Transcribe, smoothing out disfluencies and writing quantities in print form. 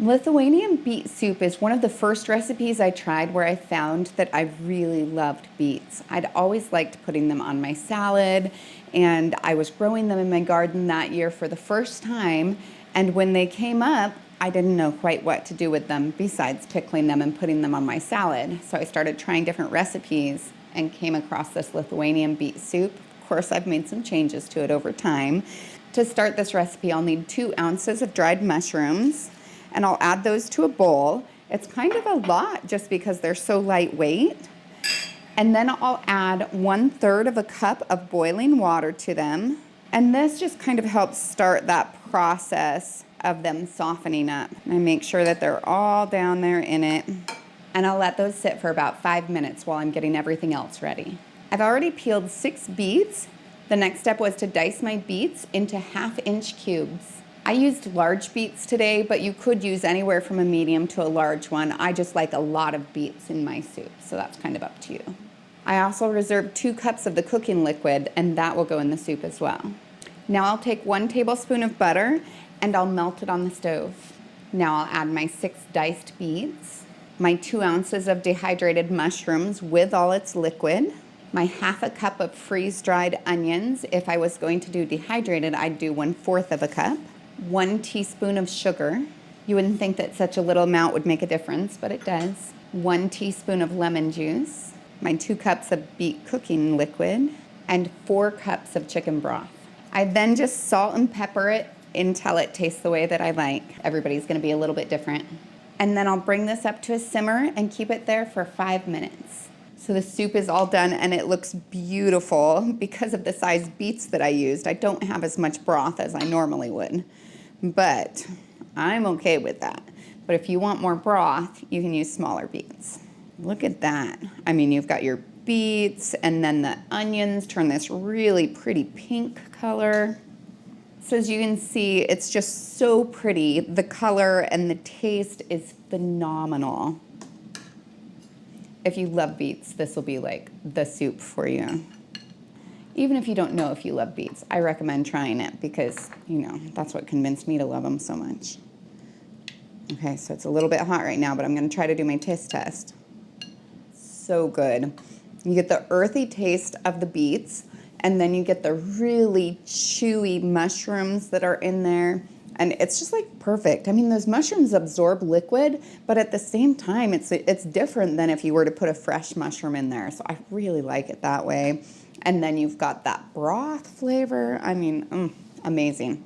Lithuanian beet soup is one of the first recipes I tried where I found that I really loved beets. I'd always liked putting them on my salad, and I was growing them in my garden that year for the first time, and when they came up, I didn't know quite what to do with them besides pickling them and putting them on my salad. So I started trying different recipes and came across this Lithuanian beet soup. Of course, I've made some changes to it over time. To start this recipe, I'll need 2 ounces of dried mushrooms, and I'll add those to a bowl. It's kind of a lot just because they're so lightweight. And then I'll add 1/3 of a cup of boiling water to them. And this just kind of helps start that process of them softening up. I make sure that they're all down there in it. And I'll let those sit for about 5 minutes while I'm getting everything else ready. I've already peeled 6 beets. The next step was to dice my beets into 1/2-inch cubes. I used large beets today, but you could use anywhere from a medium to a large one. I just like a lot of beets in my soup, so that's kind of up to you. I also reserved 2 cups of the cooking liquid, and that will go in the soup as well. Now I'll take 1 tablespoon of butter, and I'll melt it on the stove. Now I'll add my 6 diced beets, my 2 ounces of dehydrated mushrooms with all its liquid, my 1/2 cup of freeze-dried onions. If I was going to do dehydrated, I'd do 1/4 of a cup. 1 teaspoon of sugar. You wouldn't think that such a little amount would make a difference, but it does. 1 teaspoon of lemon juice, my 2 cups of beet cooking liquid, and 4 cups of chicken broth. I then just salt and pepper it until it tastes the way that I like. Everybody's gonna be a little bit different. And then I'll bring this up to a simmer and keep it there for 5 minutes. So the soup is all done and it looks beautiful because of the size beets that I used. I don't have as much broth as I normally would, but I'm okay with that. But if you want more broth, you can use smaller beets. Look at that. I mean, you've got your beets and then the onions turn this really pretty pink color. So as you can see, it's just so pretty. The color and the taste is phenomenal. If you love beets, this will be like the soup for you. Even if you don't know if you love beets, I recommend trying it because, you know, that's what convinced me to love them so much. Okay, so it's a little bit hot right now, but I'm gonna try to do my taste test. So good. You get the earthy taste of the beets, and then you get the really chewy mushrooms that are in there. And it's just like perfect. I mean, those mushrooms absorb liquid, but at the same time, it's different than if you were to put a fresh mushroom in there. So I really like it that way. And then you've got that broth flavor. I mean, amazing.